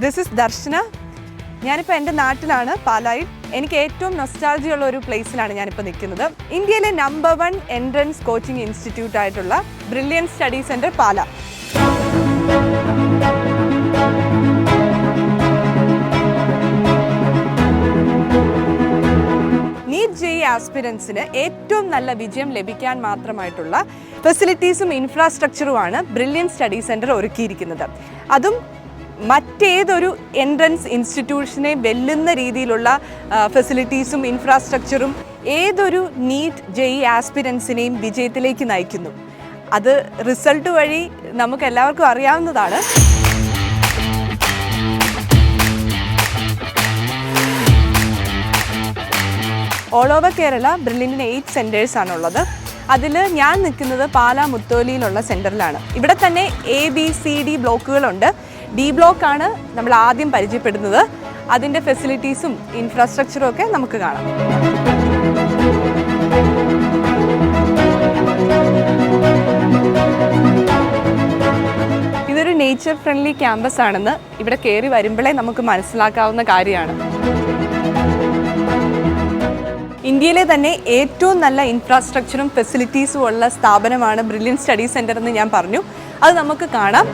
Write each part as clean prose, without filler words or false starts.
This is ദർശന. ഞാനിപ്പോൾ എൻ്റെ നാട്ടിലാണ്, പാലായിൽ. എനിക്ക് ഏറ്റവും നൊസ്റ്റാൾജിയ ഉള്ള ഒരു പ്ലേസിലാണ് ഞാനിപ്പോൾ നിൽക്കുന്നത്. ഇന്ത്യയിലെ നമ്പർ 1 എൻട്രൻസ് കോച്ചിങ് ഇൻസ്റ്റിറ്റ്യൂട്ട് ആയിട്ടുള്ള ബ്രില്യൻറ്റ് സ്റ്റഡി സെൻറ്റർ പാല. നീറ്റ് ജെഇഇ ആസ്പിരൻസിന് ഏറ്റവും നല്ല വിജയം ലഭിക്കാൻ മാത്രമായിട്ടുള്ള ഫെസിലിറ്റീസും ഇൻഫ്രാസ്ട്രക്ചറുമാണ് ബ്രില്യൻറ്റ് സ്റ്റഡി സെൻറ്റർ ഒരുക്കിയിരിക്കുന്നത്. അതും മറ്റേതൊരു എൻട്രൻസ് ഇൻസ്റ്റിറ്റ്യൂഷനെ വെല്ലുന്ന രീതിയിലുള്ള ഫെസിലിറ്റീസും ഇൻഫ്രാസ്ട്രക്ചറും ഏതൊരു നീറ്റ് ജെഇഇ ആസ്പിരൻസിനെയും വിജയത്തിലേക്ക് നയിക്കുന്നു. അത് റിസൾട്ട് വഴി നമുക്ക് എല്ലാവർക്കും അറിയാവുന്നതാണ്. ഓൾ ഓവർ കേരള ബ്രില്യൻറ്റിന് 8 സെൻറ്റേഴ്സാണുള്ളത്. അതിൽ ഞാൻ നിൽക്കുന്നത് പാലാ മുത്തോലിയിലുള്ള സെൻറ്ററിലാണ്. ഇവിടെ തന്നെ ABCD ബ്ലോക്കുകളുണ്ട്. D ബ്ലോക്കാണ് നമ്മൾ ആദ്യം പരിചയപ്പെടുന്നത്. അതിൻ്റെ ഫെസിലിറ്റീസും ഇൻഫ്രാസ്ട്രക്ചറും ഒക്കെ നമുക്ക് കാണാം. ഇതൊരു നേച്ചർ ഫ്രണ്ട്ലി ക്യാമ്പസ് ആണെന്ന് ഇവിടെ കയറി വരുമ്പോഴേ നമുക്ക് മനസ്സിലാക്കാവുന്ന കാര്യമാണ്. ഇന്ത്യയിലെ തന്നെ ഏറ്റവും നല്ല ഇൻഫ്രാസ്ട്രക്ചറും ഫെസിലിറ്റീസും ഉള്ള സ്ഥാപനമാണ് ബ്രില്യൻറ്റ് സ്റ്റഡി സെൻറ്റർ എന്ന് ഞാൻ പറഞ്ഞു. അത് നമുക്ക് കാണാം.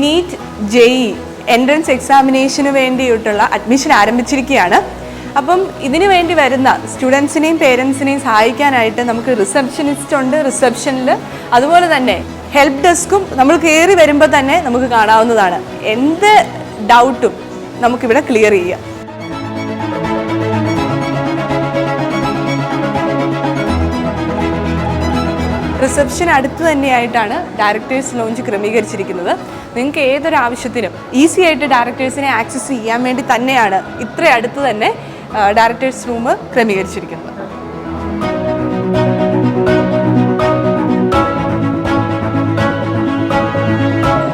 നീറ്റ് ജെഇഇ എൻട്രൻസ് എക്സാമിനേഷന് വേണ്ടിയിട്ടുള്ള അഡ്മിഷൻ ആരംഭിച്ചിരിക്കുകയാണ്. അപ്പം ഇതിനു വേണ്ടി വരുന്ന സ്റ്റുഡൻസിനെയും പേരൻസിനെയും സഹായിക്കാനായിട്ട് നമുക്ക് റിസപ്ഷനിസ്റ്റ് ഉണ്ട് റിസപ്ഷനിൽ. അതുപോലെ തന്നെ ഹെൽപ്പ് ഡെസ്കും നമ്മൾ കയറി വരുമ്പോൾ തന്നെ നമുക്ക് കാണാവുന്നതാണ്. എന്ത് ഡൗട്ടും നമുക്കിവിടെ ക്ലിയർ ചെയ്യാം. റിസപ്ഷൻ അടുത്ത് തന്നെയായിട്ടാണ് ഡയറക്ടേഴ്സ് ലോഞ്ച് ക്രമീകരിച്ചിരിക്കുന്നത്. നിങ്ങൾക്ക് ഏതൊരു ആവശ്യത്തിനും ഈസി ആയിട്ട് ഡയറക്ടേഴ്സിനെ ആക്സസ് ചെയ്യാൻ വേണ്ടി തന്നെയാണ് ഇത്ര അടുത്ത് തന്നെ ഡയറക്ടേഴ്സ് റൂം ക്രമീകരിച്ചിരിക്കുന്നത്.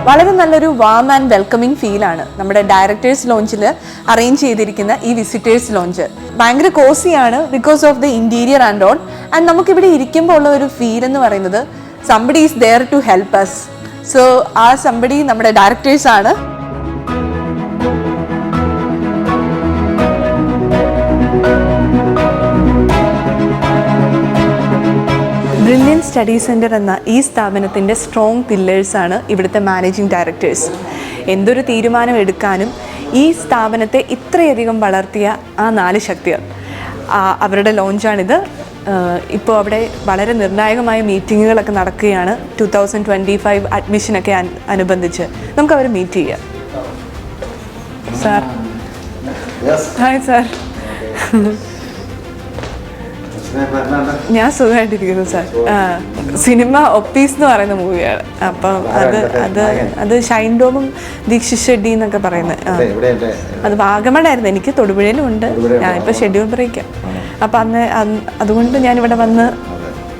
വളരെ നല്ലൊരു വാം ആൻഡ് വെൽക്കമിങ് ഫീലാണ് നമ്മുടെ ഡയറക്ടേഴ്സ് ലോഞ്ചിൽ അറേഞ്ച് ചെയ്തിരിക്കുന്ന ഈ വിസിറ്റേഴ്സ് ലോഞ്ച്. ഭയങ്കര കോസിയാണ് because of the interior and all. And നമുക്കിവിടെ ഇരിക്കുമ്പോൾ ഉള്ള ഒരു ഫീൽ എന്ന് പറയുന്നത് somebody is there to help us. So ആ സംബഡി നമ്മുടെ ഡയറക്ടേഴ്സ് ആണ്. ബ്രില്യൻറ്റ് സ്റ്റഡി സെൻറ്റർ എന്ന ഈ സ്ഥാപനത്തിൻ്റെ സ്ട്രോങ് പില്ലേഴ്സാണ് ഇവിടുത്തെ മാനേജിംഗ് ഡയറക്ടേഴ്സ്. എന്തൊരു തീരുമാനം എടുക്കാനും ഈ സ്ഥാപനത്തെ ഇത്രയധികം വളർത്തിയ ആ 4 ശക്തികൾ, അവരുടെ ലോഞ്ചാണിത്. ഇപ്പോൾ അവിടെ വളരെ നിർണായകമായ മീറ്റിങ്ങുകളൊക്കെ നടക്കുകയാണ്. 2025 അഡ്മിഷനൊക്കെ അനുബന്ധിച്ച് നമുക്ക് അവർ മീറ്റ് ചെയ്യാം. Sir, hi sir. ഞാൻ സുഖമായിട്ടിരിക്കുന്നു സാർ. സിനിമ ഒപ്പീസ് എന്ന് പറയുന്ന മൂവിയാണ്. അപ്പം അത് ഷൈൻ ടോമും ദീക്ഷിത് ഷെഡ്ഡി എന്നൊക്കെ പറയുന്നത്. അത് വാഗമണായിരുന്നു. എനിക്ക് തൊടുപുഴയിലും ഉണ്ട്. ഞാനിപ്പോൾ ഷെഡ്യൂൾ ബ്രേക്കാണ്. അപ്പം അതുകൊണ്ട് ഞാനിവിടെ വന്ന്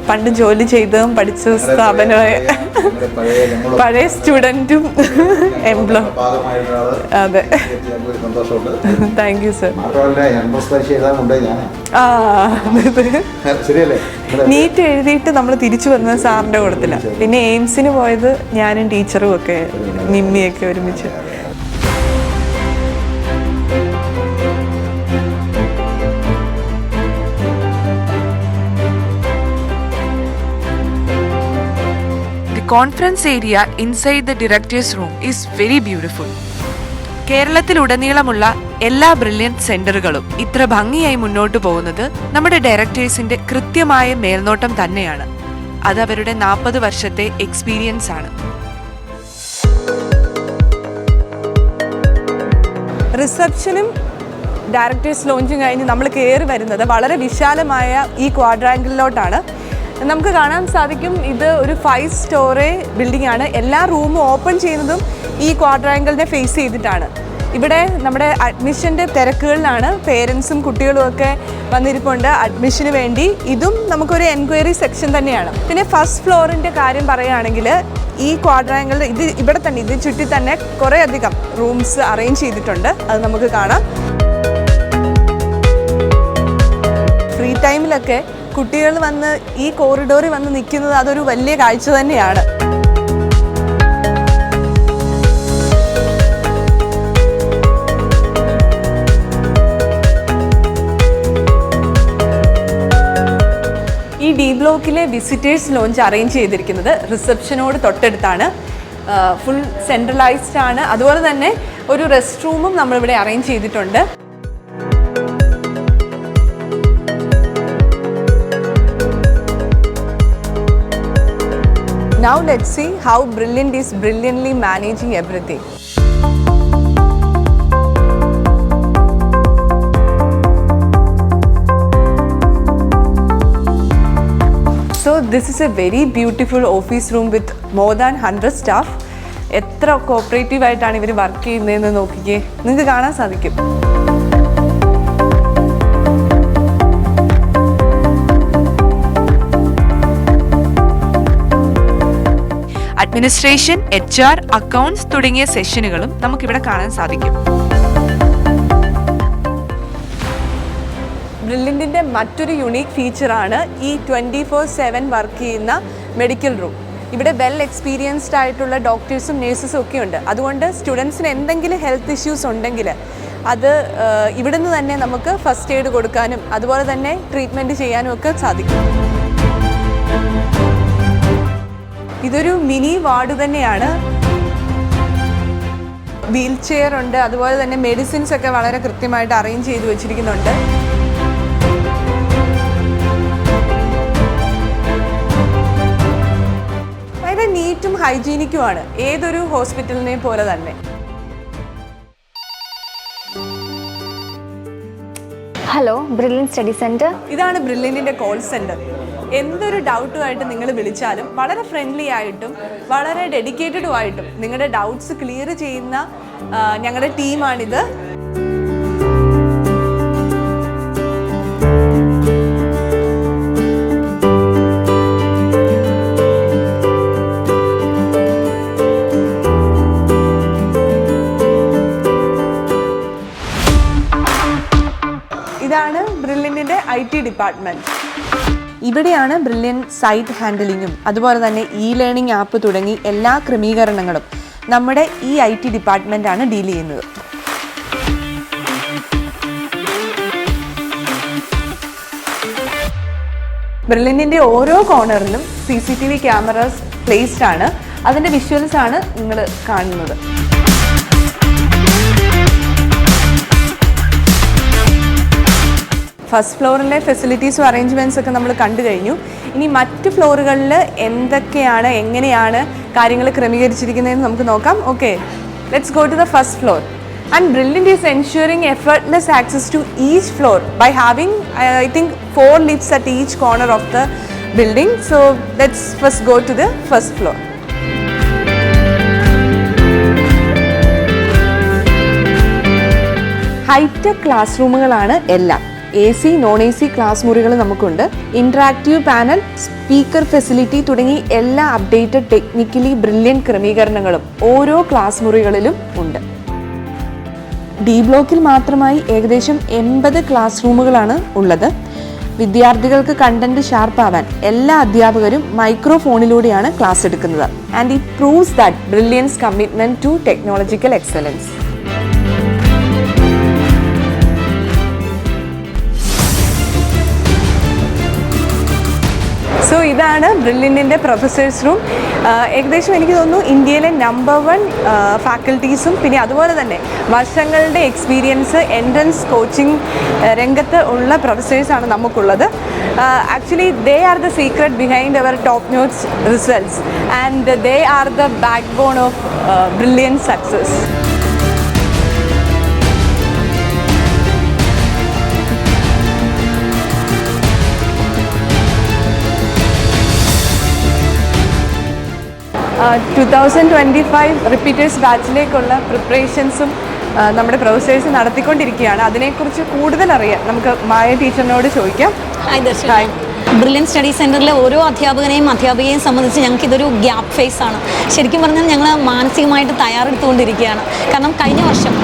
പണ്ട് ജോലി ചെയ്തതും പഠിച്ച സ്ഥാപനമായ പഴയ സ്റ്റുഡൻറ്റും എംപ്ലോ. അതെ, താങ്ക് യു സർ. നീറ്റ് എഴുതിയിട്ട് നമ്മൾ തിരിച്ചു വന്നത് സാറിൻ്റെ കൂട്ടത്തില്ല. പിന്നെ എയിംസിന് പോയത് ഞാനും ടീച്ചറും ഒക്കെ, നിമ്മിയൊക്കെ ഒരുമിച്ച്. Conference area inside the director's room is very beautiful. കേരളത്തിലുടനീളമുള്ള എല്ലാ ബ്രില്യൻറ്റ് സെന്ററുകളും ഇത്ര ഭംഗിയായി മുന്നോട്ട് പോകുന്നത് നമ്മുടെ ഡയറക്ടേഴ്സിന്റെ കൃത്യമായ മേൽനോട്ടം തന്നെയാണ്. അത് അവരുടെ 40 വർഷത്തെ എക്സ്പീരിയൻസ് ആണ്. റിസപ്ഷനും ഡയറക്ടേഴ്സ് ലോഞ്ചും കഴിഞ്ഞ് നമ്മൾ കയറി വരുന്നത് വളരെ വിശാലമായ ഈ ക്വാഡ്രാങ്കിളിലോട്ടാണ്. നമുക്ക് കാണാൻ സാധിക്കും ഇത് ഒരു 5 സ്റ്റോറി ബിൽഡിംഗ് ആണ്. എല്ലാ റൂമും ഓപ്പൺ ചെയ്യുന്നതും ഈ ക്വാഡ്രാങ്കിളിനെ ഫേസ് ചെയ്തിട്ടാണ്. ഇവിടെ നമ്മുടെ അഡ്മിഷൻ്റെ തിരക്കുകളിലാണ്. പേരൻസും കുട്ടികളും ഒക്കെ വന്നിരിപ്പുണ്ട് അഡ്മിഷന് വേണ്ടി. ഇതും നമുക്കൊരു എൻക്വയറി സെക്ഷൻ തന്നെയാണ്. പിന്നെ ഫസ്റ്റ് ഫ്ലോറിൻ്റെ കാര്യം പറയുകയാണെങ്കിൽ ഈ ക്വാഡ്രാങ്കിളിൽ ഇവിടെ തന്നെ ഇത് ചുറ്റി തന്നെ കുറേ അധികം റൂംസ് അറേഞ്ച് ചെയ്തിട്ടുണ്ട്. അത് നമുക്ക് കാണാം. ടൈമിലൊക്കെ കുട്ടികൾ വന്ന് ഈ കോറിഡോറിൽ വന്ന് നിൽക്കുന്നത് അതൊരു വലിയ കാഴ്ച തന്നെയാണ്. ഈ ഡി ബ്ലോക്കിലെ വിസിറ്റേഴ്സ് ലോഞ്ച് അറേഞ്ച് ചെയ്തിരിക്കുന്നത് റിസപ്ഷനോട് തൊട്ടടുത്താണ്. ഫുൾ സെൻട്രലൈസ്ഡ് ആണ്. അതുപോലെ തന്നെ ഒരു റെസ്റ്റ് റൂമും നമ്മളിവിടെ അറേഞ്ച് ചെയ്തിട്ടുണ്ട്. Now let's see how Brilliant is brilliantly managing everything. So this is a very beautiful office room with more than 100 staff. എത്ര കോപ്പറേറ്റീവ് ആയിട്ടാണ് ഇവർ വർക്ക് ചെയ്യുന്നതെന്ന് നോക്കിക്കേ, നിങ്ങൾക്ക് കാണാൻ സാധിക്കും. അഡ്മിനിസ്ട്രേഷൻ, HR, അക്കൗണ്ട്സ് തുടങ്ങിയ സെഷനുകളും നമുക്കിവിടെ കാണാൻ സാധിക്കും. ബ്രില്യൻറ്റിൻ്റെ മറ്റൊരു യുണീക്ക് ഫീച്ചറാണ് ഈ 24/7 വർക്ക് ചെയ്യുന്ന മെഡിക്കൽ റൂം. ഇവിടെ വെൽ എക്സ്പീരിയൻസ്ഡ് ആയിട്ടുള്ള ഡോക്ടേഴ്സും നേഴ്സസും ഒക്കെ ഉണ്ട്. അതുകൊണ്ട് സ്റ്റുഡൻസിന് എന്തെങ്കിലും ഹെൽത്ത് ഇഷ്യൂസ് ഉണ്ടെങ്കിൽ അത് ഇവിടുന്ന് തന്നെ നമുക്ക് ഫസ്റ്റ് എയ്ഡ് കൊടുക്കാനും അതുപോലെ തന്നെ ട്രീറ്റ്മെൻറ്റ് ചെയ്യാനും ഒക്കെ സാധിക്കും. ഇതൊരു മിനി വാർഡ് തന്നെയാണ്. വീൽ ചെയർ ഉണ്ട്, അതുപോലെ തന്നെ മെഡിസിൻസ് ഒക്കെ വളരെ കൃത്യമായിട്ട് അറേഞ്ച് ചെയ്ത് വെച്ചിരിക്കുന്നുണ്ട്. വളരെ നീറ്റും ഹൈജീനിക്കുമാണ്, ഏതൊരു ഹോസ്പിറ്റലിനെ പോലെ തന്നെ. Hello, brilliant Study centre. ഇതാണ് ബ്രില്യൻറ്റിൻ്റെ കോൾ സെൻറ്റർ. എന്തൊരു ഡൗട്ടുമായിട്ട് നിങ്ങൾ വിളിച്ചാലും വളരെ ഫ്രണ്ട്ലി ആയിട്ടും വളരെ ഡെഡിക്കേറ്റഡുമായിട്ടും നിങ്ങളുടെ ഡൗട്ട്സ് ക്ലിയർ ചെയ്യുന്ന ഞങ്ങളുടെ ടീമാണിത്. ഇതാണ് ബ്രില്യൻറ്റിൻ്റെ IT ഡിപ്പാർട്ട്മെൻറ്റ്. ഇവിടെയാണ് ബ്രില്യൻറ്റ് സൈറ്റ് ഹാൻഡിലിങ്ങും അതുപോലെ തന്നെ ലേണിംഗ് ആപ്പ് തുടങ്ങി എല്ലാ ക്രമീകരണങ്ങളും നമ്മുടെ ഈ IT ഡിപ്പാർട്ട്മെൻറ്റാണ് ഡീൽ ചെയ്യുന്നത്. ബ്രില്യൻറ്റിൻ്റെ ഓരോ കോർണറിലും CCTV ക്യാമറാസ് പ്ലേസ്ഡ് ആണ്. അതിൻ്റെ വിഷ്വൽസ് ആണ് നിങ്ങൾ കാണുന്നത്. ഫസ്റ്റ് ഫ്ലോറിലെ ഫെസിലിറ്റീസും അറേഞ്ച്മെൻറ്റ്സ് ഒക്കെ നമ്മൾ കണ്ടു കഴിഞ്ഞു. ഇനി മറ്റ് ഫ്ലോറുകളിൽ എന്തൊക്കെയാണ്, എങ്ങനെയാണ് കാര്യങ്ങൾ ക്രമീകരിച്ചിരിക്കുന്നതെന്ന് നമുക്ക് നോക്കാം. Okay, let's go to the first floor. And Brilliant is ensuring effortless access to each floor by having I think 4 lifts at each corner of the building. So let's first go to the first floor. Hitech class റൂമുകളാണ് എല്ലാം. AC, non-AC class മുറികൾ നമുക്കുണ്ട്. Interactive panel, speaker facility തുടങ്ങി എല്ലാ updated technically brilliant ക്രമീകരണങ്ങളും ഓരോ class മുറികളിലും ഉണ്ട്. D ബ്ലോക്കിൽ മാത്രമായി ഏകദേശം 80 ക്ലാസ് റൂമുകളാണ് ഉള്ളത്. വിദ്യാർത്ഥികൾക്ക് കണ്ടന്റ് ഷാർപ്പാവാൻ എല്ലാ അധ്യാപകരും മൈക്രോഫോണിലൂടെയാണ് ക്ലാസ് എടുക്കുന്നത്. And it proves that Brilliant's commitment to technological excellence. So ഇതാണ് ബ്രില്യൻറ്റിൻ്റെ പ്രൊഫസേഴ്സ് റൂം. ഏകദേശം എനിക്ക് തോന്നുന്നു ഇന്ത്യയിലെ നമ്പർ 1 ഫാക്കൽറ്റീസും പിന്നെ അതുപോലെ തന്നെ വർഷങ്ങളുടെ എക്സ്പീരിയൻസ് എൻട്രൻസ് കോച്ചിങ് രംഗത്ത് ഉള്ള പ്രൊഫസേഴ്സാണ് നമുക്കുള്ളത്. Actually they are the secret behind our top notch results and they are the backbone of Brilliant success. Uh, 2025 repeaters ബാച്ചിലേക്കുള്ള പ്രിപ്പറേഷൻസും നമ്മുടെ പ്രൊഫസേഴ്സ് നടത്തിക്കൊണ്ടിരിക്കുകയാണ്. അതിനെക്കുറിച്ച് കൂടുതൽ അറിയാം നമുക്ക് മായ ടീച്ചറിനോട് ചോദിക്കാം. ഹായ് ദർശൻ. ബ്രില്യൻറ്റ് സ്റ്റഡി സെൻറ്ററിലെ ഓരോ അധ്യാപകനെയും അധ്യാപികയെയും സംബന്ധിച്ച് ഞങ്ങൾക്ക് ഇതൊരു ഗ്യാപ്പ് ഫേസ് ആണ്. ശരിക്കും പറഞ്ഞാൽ ഞങ്ങൾ മാനസികമായിട്ട് തയ്യാറെടുത്തുകൊണ്ടിരിക്കുകയാണ്. കാരണം കഴിഞ്ഞ വർഷം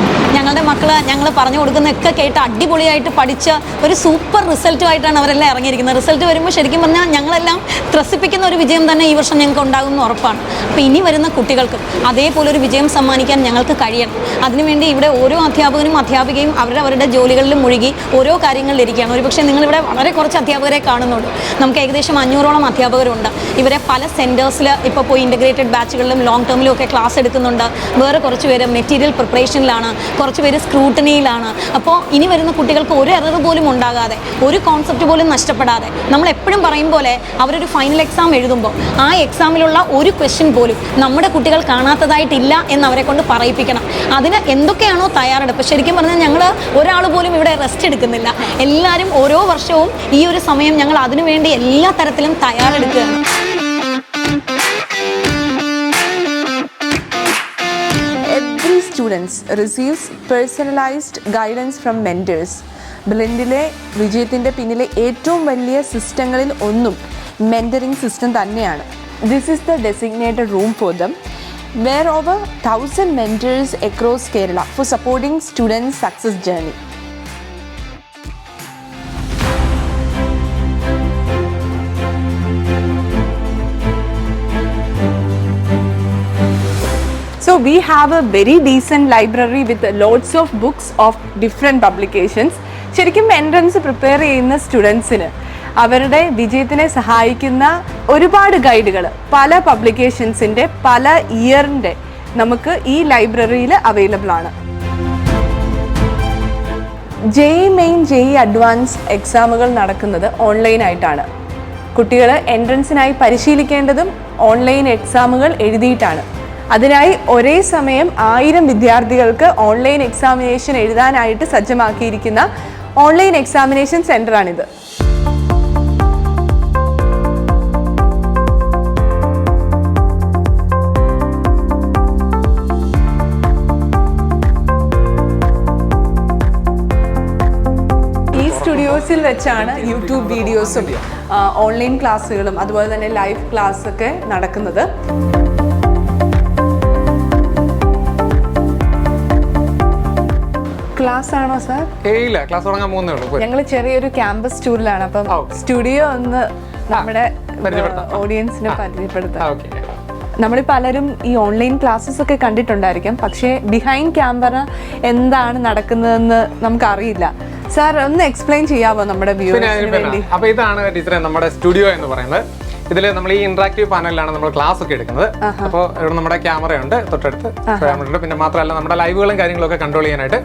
ഞങ്ങളുടെ മക്കൾ ഞങ്ങൾ പറഞ്ഞു കൊടുക്കുന്നതൊക്കെ കേട്ട് അടിപൊളിയായിട്ട് പഠിച്ച് ഒരു സൂപ്പർ റിസൾട്ടുമായിട്ടാണ് അവരെല്ലാം ഇറങ്ങിയിരിക്കുന്നത്. റിസൾട്ട് വരുമ്പോൾ ശരിക്കും പറഞ്ഞാൽ ഞങ്ങളെല്ലാം ത്രസിപ്പിക്കുന്ന ഒരു വിജയം തന്നെ ഈ വർഷം ഞങ്ങൾക്ക് ഉണ്ടാകുമെന്ന് ഉറപ്പാണ്. അപ്പോൾ ഇനി വരുന്ന കുട്ടികൾക്കും അതേപോലെ ഒരു വിജയം സമ്മാനിക്കാൻ ഞങ്ങൾക്ക് കഴിയണം. അതിനുവേണ്ടി ഇവിടെ ഓരോ അധ്യാപകനും അധ്യാപികയും അവരുടെ ജോലികളിലും മുഴുകി ഓരോ കാര്യങ്ങളിലിരിക്കുകയാണ്. ഒരുപക്ഷെ നിങ്ങളിവിടെ വളരെ കുറച്ച് അധ്യാപകരെ കാണുന്നുണ്ട്. നമുക്ക് ഏകദേശം 500ഓളം അധ്യാപകരുണ്ട്. ഇവരെ പല സെൻറ്റേഴ്സിൽ ഇപ്പോൾ പോയി ഇൻ്റഗ്രേറ്റഡ് ബാച്ചുകളിലും ലോങ് ടേമിലും ഒക്കെ ക്ലാസ് എടുക്കുന്നുണ്ട്. വേറെ കുറച്ച് പേര് മെറ്റീരിയൽ പ്രിപ്പറേഷനിലാണ്, കുറച്ച് പേര് സ്ക്രൂട്ടണിയിലാണ്. അപ്പോൾ ഇനി വരുന്ന കുട്ടികൾക്ക് ഒരു എറർ പോലും ഉണ്ടാകാതെ, ഒരു കോൺസെപ്റ്റ് പോലും നഷ്ടപ്പെടാതെ, നമ്മൾ എപ്പോഴും പറയും പോലെ അവരൊരു ഫൈനൽ എക്സാം എഴുതുമ്പോൾ ആ എക്സാമിലുള്ള ഒരു ക്വസ്റ്റ്യൻ പോലും നമ്മുടെ കുട്ടികൾ കാണാത്തതായിട്ടില്ല എന്ന് അവരെ കൊണ്ട് പറയിപ്പിക്കണം. അതിന് എന്തൊക്കെയാണോ തയ്യാറെടുപ്പ്, ശരിക്കും പറഞ്ഞാൽ ഞങ്ങൾ ഒരാൾ പോലും ഇവിടെ റെസ്റ്റ് എടുക്കുന്നില്ല. എല്ലാവരും ഓരോ വർഷവും ഈ ഒരു സമയം ഞങ്ങൾ അതിനുവേണ്ടി എല്ലാ തരത്തിലും തയ്യാറെടുക്കുകയാണ്. Every students receives personalized guidance from mentors. ബ്ലിൻഡിലെ വിജയത്തിൻ്റെ പിന്നിലെ ഏറ്റവും വലിയ സിസ്റ്റങ്ങളിൽ ഒന്നും മെൻറ്ററിംഗ് സിസ്റ്റം തന്നെയാണ്. This is the designated room for them, where over 1000 mentors across Kerala for supporting students' success journey. So we have a very decent library with lots of books of different publications. ശരിക്കും entrance prepare ചെയ്യുന്ന സ്റ്റുഡൻസിന് അവരുടെ വിജയത്തിനെ സഹായിക്കുന്ന ഒരുപാട് ഗൈഡുകൾ പല പബ്ലിക്കേഷൻസിൻ്റെ പല ഇയറിൻ്റെ നമുക്ക് ഈ ലൈബ്രറിയിൽ അവൈലബിൾ ആണ്. JEE മെയിൻ JEE അഡ്വാൻസ് എക്സാമുകൾ നടക്കുന്നത് ഓൺലൈനായിട്ടാണ്. കുട്ടികൾ എൻട്രൻസിനായി പരിശീലിക്കേണ്ടതും ഓൺലൈൻ എക്സാമുകൾ എഴുതിയിട്ടാണ്. അതിനായി ഒരേ സമയം 1000 വിദ്യാർത്ഥികൾക്ക് ഓൺലൈൻ എക്സാമിനേഷൻ എഴുതാനായിട്ട് സജ്ജമാക്കിയിരിക്കുന്ന ഓൺലൈൻ എക്സാമിനേഷൻ സെൻ്ററാണിത്. ഈ സ്റ്റുഡിയോസിൽ വെച്ചാണ് യൂട്യൂബ് വീഡിയോസും ഓൺലൈൻ ക്ലാസ്സുകളും അതുപോലെ തന്നെ ലൈവ് ക്ലാസ്സൊക്കെ നടക്കുന്നത്. ക്ലാസ് ആണോ സാർ? ഇല്ല, ക്ലാസ് തുടങ്ങാൻ പോകുന്നേ ഉള്ളൂ. ഞങ്ങൾ ചെറിയൊരു ക്യാമ്പസ് ടൂറിലാണ്. അപ്പം സ്റ്റുഡിയോ ഒന്ന് നമ്മുടെ ഓഡിയൻസിനെ പരിചയപ്പെടുത്താം. നമ്മൾ പലരും ഈ ഓൺലൈൻ ക്ലാസ്സസ് ഒക്കെ കണ്ടിട്ടുണ്ടായിരിക്കും, പക്ഷേ ബിഹൈൻഡ് ക്യാമറ എന്താണ് നടക്കുന്നതെന്ന് നമുക്കറിയില്ല. സാർ ഒന്ന് എക്സ്പ്ലെയിൻ ചെയ്യാമോ നമ്മുടെ വ്യൂവേഴ്സിന് വേണ്ടി? അപ്പോൾ ഇതാണ് ടീച്ചറെ നമ്മുടെ സ്റ്റുഡിയോ എന്ന് പറയുന്നത്. ഇതിൽ നമ്മൾ ഈ ഇന്ററാക്റ്റീവ് പാനലിലാണ് നമ്മൾ ക്ലാസ് ഒക്കെ എടുക്കുന്നത്. അപ്പോൾ ഇവിടെ നമ്മുടെ ക്യാമറയുണ്ട് തൊട്ടടുത്ത്, ക്യാമറയുണ്ട്. പിന്നെ മാത്രമല്ല നമ്മുടെ ലൈവുകളും കാര്യങ്ങളൊക്കെ കൺട്രോൾ ചെയ്യാനായിട്ട്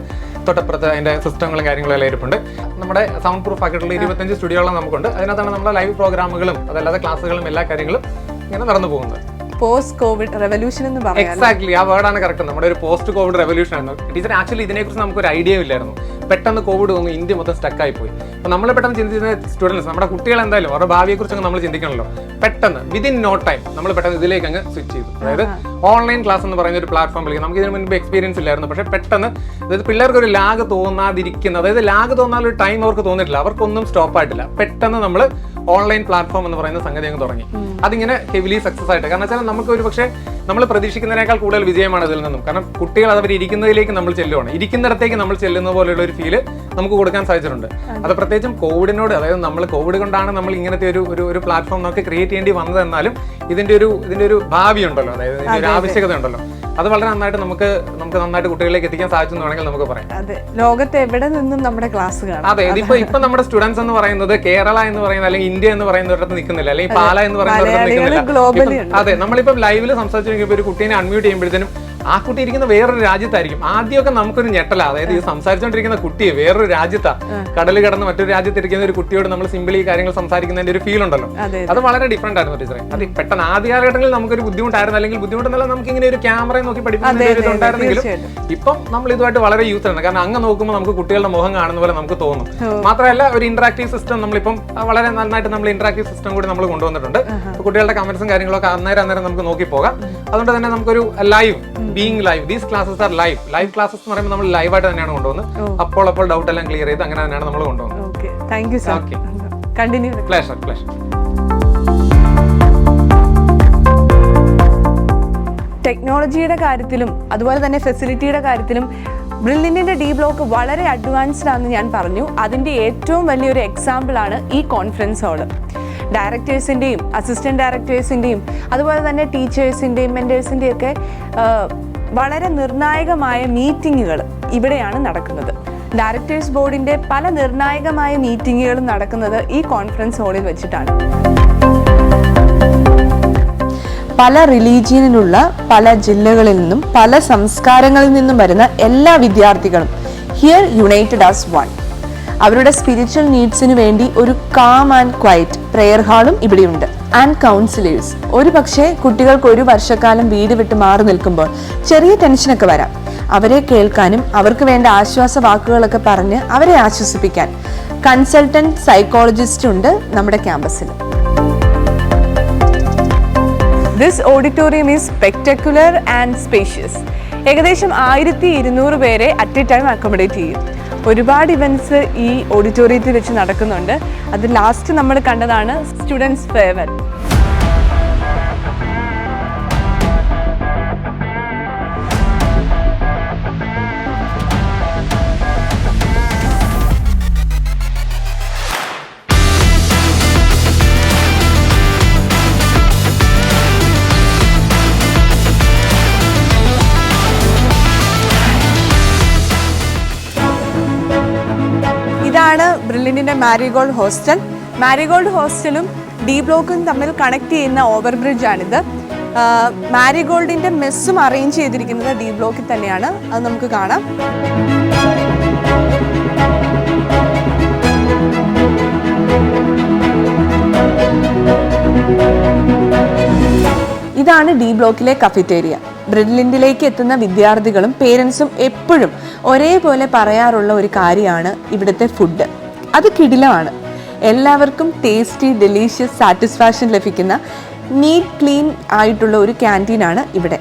തൊട്ടപ്പുറത്ത് അതിൻ്റെ സിസ്റ്റങ്ങളും കാര്യങ്ങളും എല്ലാം ഇരിപ്പുണ്ട്. നമ്മുടെ സൗണ്ട് പ്രൂഫ് ആക്കിയിട്ടുള്ള 25 സ്റ്റുഡിയോകളും നമുക്കുണ്ട്. അതിനകത്താണ് നമ്മുടെ ലൈവ് പ്രോഗ്രാമുകളും അതല്ലാതെ ക്ലാസ്സുകളും എല്ലാ കാര്യങ്ങളും ഇങ്ങനെ നടന്നു പോകുന്നത്. പോസ്റ്റ് കോവിഡ് റെവല്യൂഷൻ എന്ന് പറയാം. എക്സാക്ട്ലി, ആ വേർഡാണ് കറക്റ്റ്. നമ്മുടെ ഒരു പോസ്റ്റ് കോവിഡ് റെവല്യൂഷൻ ആയിരുന്നു ടീച്ചർ. ആക്ച്വലി ഇതിനെക്കുറിച്ച് നമുക്കൊരു ഐഡിയ ഇല്ലായിരുന്നു. പെട്ടെന്ന് കോവിഡ് വന്നു, ഇന്ത്യ മൊത്തം സ്റ്റക്കായി പോയി. അപ്പോൾ നമ്മൾ പെട്ടെന്ന് ചിന്തിക്കുന്ന സ്റ്റുഡൻസ്, നമ്മുടെ കുട്ടികൾ എന്തായാലും അവരുടെ ഭാവിയെക്കുറിച്ചൊക്കെ നമ്മൾ ചിന്തിക്കണമല്ലോ. പെട്ടെന്ന് വിതിൻ നോ ടൈം നമ്മൾ പെട്ടെന്ന് ഇതിലേക്ക് അങ്ങ് സ്വിച്ച് ചെയ്തു. അതായത് ഓൺലൈൻ ക്ലാസ് എന്ന് പറയുന്ന ഒരു പ്ലാറ്റ്ഫോമിലേക്ക് നമുക്ക് ഇതിന് മുൻപ് എക്സ്പീരിയൻസ് ഇല്ലായിരുന്നു. പക്ഷേ പെട്ടെന്ന് അതായത് പിള്ളേർക്ക് ഒരു ലാഗ് തോന്നാതിരിക്കുന്ന, അതായത് ലാഗ് തോന്നാൻ ഒരു ടൈം അവർക്ക് തോന്നിയിട്ടില്ല, അവർക്കൊന്നും സ്റ്റോപ്പ് ആയിട്ടില്ല. പെട്ടെന്ന് നമ്മൾ ഓൺലൈൻ പ്ലാറ്റ്ഫോം എന്ന് പറയുന്ന സംഗതി അങ്ങ് തുടങ്ങി. അതിങ്ങനെ ഹെവിലി സക്സസ് ആയിട്ട്, കാരണം വെച്ചാൽ നമുക്ക് ഒരു പക്ഷേ നമ്മൾ പ്രതീക്ഷിക്കുന്നതിനേക്കാൾ കൂടുതൽ വിജയമാണ് ഇതിൽ നിന്നും. കാരണം കുട്ടികൾ അവർ ഇരിക്കുന്നതിലേക്ക് നമ്മൾ ചെല്ലുവാണ്, ഇരിക്കുന്നിടത്തേക്ക് നമ്മൾ ചെല്ലുന്ന പോലെയുള്ള ഒരു ഫീല് നമുക്ക് കൊടുക്കാൻ സാധിച്ചിട്ടുണ്ട്. അത് പ്രത്യേകിച്ചും കോവിഡിനോട്, അതായത് നമ്മൾ കോവിഡ് കൊണ്ടാണ് നമ്മൾ ഇങ്ങനത്തെ ഒരു പ്ലാറ്റ്ഫോം നമുക്ക് ക്രിയേറ്റ് ചെയ്യേണ്ടി വന്നതെന്നാലും ഇതിന്റെ ഒരു ഭാവി ഉണ്ടല്ലോ, അതായത് ഇതിന്റെ ഒരു ആവശ്യകത ഉണ്ടല്ലോ, അത് വളരെ നന്നായിട്ട് നമുക്ക് നന്നായിട്ട് കുട്ടികളിലേക്ക് എത്തിക്കാൻ സാധിച്ചു വേണമെങ്കിൽ നമുക്ക് പറയാം. അതെ, ലോകത്ത് എവിടെ നിന്നും നമ്മുടെ ക്ലാസ് കാണാം. അതെ, ഇപ്പൊ നമ്മുടെ സ്റ്റുഡൻസ് എന്ന് പറയുന്നത് കേരള എന്ന് പറയുന്നത് അല്ലെങ്കിൽ ഇന്ത്യ എന്ന് പറയുന്നവരുടെ നിൽക്കുന്നില്ല, അല്ലെങ്കിൽ പാല എന്ന് പറയുന്നവരുടെ നിൽക്കുന്നില്ല. അതെ, നമ്മളിപ്പം ലൈവില് സംസാരിച്ചു ഒരു കുട്ടീനെ അൺമ്യൂട്ട് ചെയ്യുമ്പോഴത്തേനും ആ കുട്ടി ഇരിക്കുന്ന വേറൊരു രാജ്യത്തായിരിക്കും. ആദ്യമൊക്കെ നമുക്കൊരു ഞെട്ടല, അതായത് ഈ സംസാരിച്ചുകൊണ്ടിരിക്കുന്ന കുട്ടിയെ വേറൊരു രാജ്യത്താ, കടൽ കടന്ന് മറ്റൊരു രാജ്യത്തിരിക്കുന്ന ഒരു കുട്ടിയോട് നമ്മൾ സിമ്പിളി കാര്യങ്ങൾ സംസാരിക്കുന്നതിന്റെ ഒരു ഫീൽ ഉണ്ടല്ലോ, അത് വളരെ ഡിഫറെന്റ് ആയിരുന്നു ടീച്ചറെ. അത് പെട്ടെന്ന് ആദ്യ കാലഘട്ടങ്ങളിൽ നമുക്കൊരു ബുദ്ധിമുട്ടായിരുന്നു, അല്ലെങ്കിൽ ബുദ്ധിമുട്ടെന്നല്ല, നമുക്ക് ഇങ്ങനെ ഒരു ക്യാമറയെ നോക്കി പഠിപ്പിക്കുന്ന ഉണ്ടായിരുന്നെങ്കിലും ഇപ്പം നമ്മൾ ഇതുമായിട്ട് വളരെ യൂസ് ആണ്. കാരണം അങ്ങ് നോക്കുമ്പോൾ നമുക്ക് കുട്ടികളുടെ മുഖം കാണുന്ന പോലെ നമുക്ക് തോന്നും. മാത്രമല്ല ഒരു ഇന്ററാക്റ്റീവ് സിസ്റ്റം നമ്മളിപ്പം വളരെ നന്നായിട്ട് നമ്മൾ ഇന്ററാക്റ്റീവ് സിസ്റ്റം കൂടി നമ്മൾ കൊണ്ടുവന്നിട്ടുണ്ട്. കുട്ടികളുടെ കമന്റ്സും കാര്യങ്ങളൊക്കെ അന്നേരം നമുക്ക് നോക്കി പോകാം. അതുകൊണ്ട് തന്നെ നമുക്കൊരു live being live, these classes R live. Live classes എന്ന് പറയുമ്പോൾ നമ്മൾ ലൈവായിട്ട് തന്നെയാണ് കൊണ്ടുവന്നത്. അപ്പോൾ ഡൗട്ട് എല്ലാം ക്ലിയർ ചെയ്ത് അങ്ങനെ തന്നെയാണ് നമ്മൾ കൊണ്ടുവന്നത്. Okay, thank you sir. Continue. Pleasure. ടെക്നോളജിയുടെ കാര്യത്തിലും അതുപോലെ തന്നെ ഫെസിലിറ്റിയുടെ കാര്യത്തിലും ബ്രില്യൻറ്റിൻ്റെ ഡി ബ്ലോക്ക് വളരെ അഡ്വാൻസ്ഡ് ആണെന്ന് ഞാൻ പറഞ്ഞു. അതിൻ്റെ ഏറ്റവും വലിയൊരു എക്സാമ്പിളാണ് ഈ കോൺഫറൻസ് ഹാള്. ഡയറക്ടേഴ്സിൻ്റെയും അസിസ്റ്റൻറ്റ് ഡയറക്ടേഴ്സിൻ്റെയും അതുപോലെ തന്നെ ടീച്ചേഴ്സിൻ്റെയും മെൻറ്റേഴ്സിൻ്റെയും ഒക്കെ വളരെ നിർണായകമായ മീറ്റിങ്ങുകൾ ഇവിടെയാണ് നടക്കുന്നത്. ഡയറക്ടേഴ്സ് ബോർഡിൻ്റെ പല നിർണായകമായ മീറ്റിങ്ങുകളും നടക്കുന്നത് ഈ കോൺഫറൻസ് ഹാളിൽ വെച്ചിട്ടാണ്. പല റിലീജിയനിലുള്ള പല ജില്ലകളിൽ നിന്നും പല സംസ്കാരങ്ങളിൽ നിന്നും വരുന്ന എല്ലാ വിദ്യാർത്ഥികളും ഹിയർ യുണൈറ്റഡ് ആസ് വൺ. അവരുടെ സ്പിരിച്വൽ നീഡ്സിന് വേണ്ടി ഒരു കാം ആൻഡ് ക്വയറ്റ് പ്രെയർ ഹാളും ഇവിടെയുണ്ട്. And counsellors. ഒരു പക്ഷേ കുട്ടികൾക്ക് ഒരു വർഷക്കാലം വീട് വിട്ട് മാറി നിൽക്കുമ്പോൾ ചെറിയ ടെൻഷനൊക്കെ വരാം. അവരെ കേൾക്കാനും അവർക്ക് വേണ്ട ആശ്വാസ വാക്കുകളൊക്കെ പറഞ്ഞ് അവരെ ആശ്വസിപ്പിക്കാൻ കൺസൾട്ടൻറ്റ് സൈക്കോളജിസ്റ്റ് ഉണ്ട് നമ്മുടെ ക്യാമ്പസിൽ. This auditorium is spectacular and spacious. ഏകദേശം 1200 പേരെ അറ്റ് എ ടൈം അക്കോമഡേറ്റ് ചെയ്യും. ഒരുപാട് ഇവൻറ്റ്സ് ഈ ഓഡിറ്റോറിയത്തിൽ വെച്ച് നടക്കുന്നുണ്ട്. അത് ലാസ്റ്റ് നമ്മൾ കണ്ടതാണ് സ്റ്റുഡൻസ് ഫെയർവെൽ. ഇതാണ് ബ്രില്യൻറ്റിൻ്റെ മാരിഗോൾഡ് ഹോസ്റ്റൽ. മാരിഗോൾഡ് ഹോസ്റ്റലും ഡി ബ്ലോക്കും തമ്മിൽ കണക്ട് ചെയ്യുന്ന ഓവർ ബ്രിഡ്ജാണിത്. മാരിഗോൾഡിൻ്റെ മെസ്സും അറേഞ്ച് ചെയ്തിരിക്കുന്നത് ഡി ബ്ലോക്കിൽ തന്നെയാണ്. അത് നമുക്ക് കാണാം. ഇതാണ് ഡി ബ്ലോക്കിലെ കഫറ്റേരിയ. ബ്രില്യൻറ്റിലേക്ക് എത്തുന്ന വിദ്യാർത്ഥികളും പേരൻസും എപ്പോഴും ഒരേപോലെ പറയാറുള്ള ഒരു കാര്യമാണ് ഇവിടുത്തെ ഫുഡ്. അത് കിടിലമാണ്. എല്ലാവർക്കും ടേസ്റ്റി ഡെലീഷ്യസ് സാറ്റിസ്ഫാക്ഷൻ ലഭിക്കുന്ന നീറ്റ് ക്ലീൻ ആയിട്ടുള്ള ഒരു ക്യാൻറ്റീനാണ് ഇവിടെ.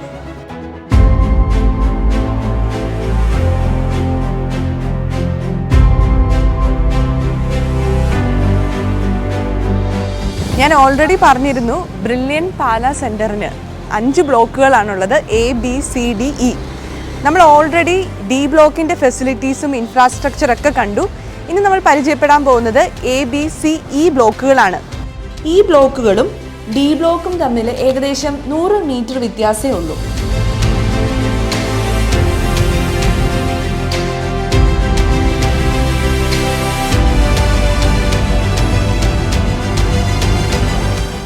ഞാൻ ഓൾറെഡി പറഞ്ഞിരുന്നു, ബ്രില്യൻറ്റ് പാല സെൻറ്ററിന് 5 ബ്ലോക്കുകളാണുള്ളത്, ABCDE. നമ്മൾ ഓൾറെഡി ഡി ബ്ലോക്കിൻ്റെ ഫെസിലിറ്റീസും ഇൻഫ്രാസ്ട്രക്ചറൊക്കെ കണ്ടു. ഇനി നമ്മൾ പരിചയപ്പെടാൻ പോകുന്നത് ABCE ബ്ലോക്കുകളാണ്. ഈ ബ്ലോക്കുകളും ഡി ബ്ലോക്കും തമ്മിൽ ഏകദേശം 100 മീറ്റർ വ്യത്യാസമേ ഉള്ളൂ.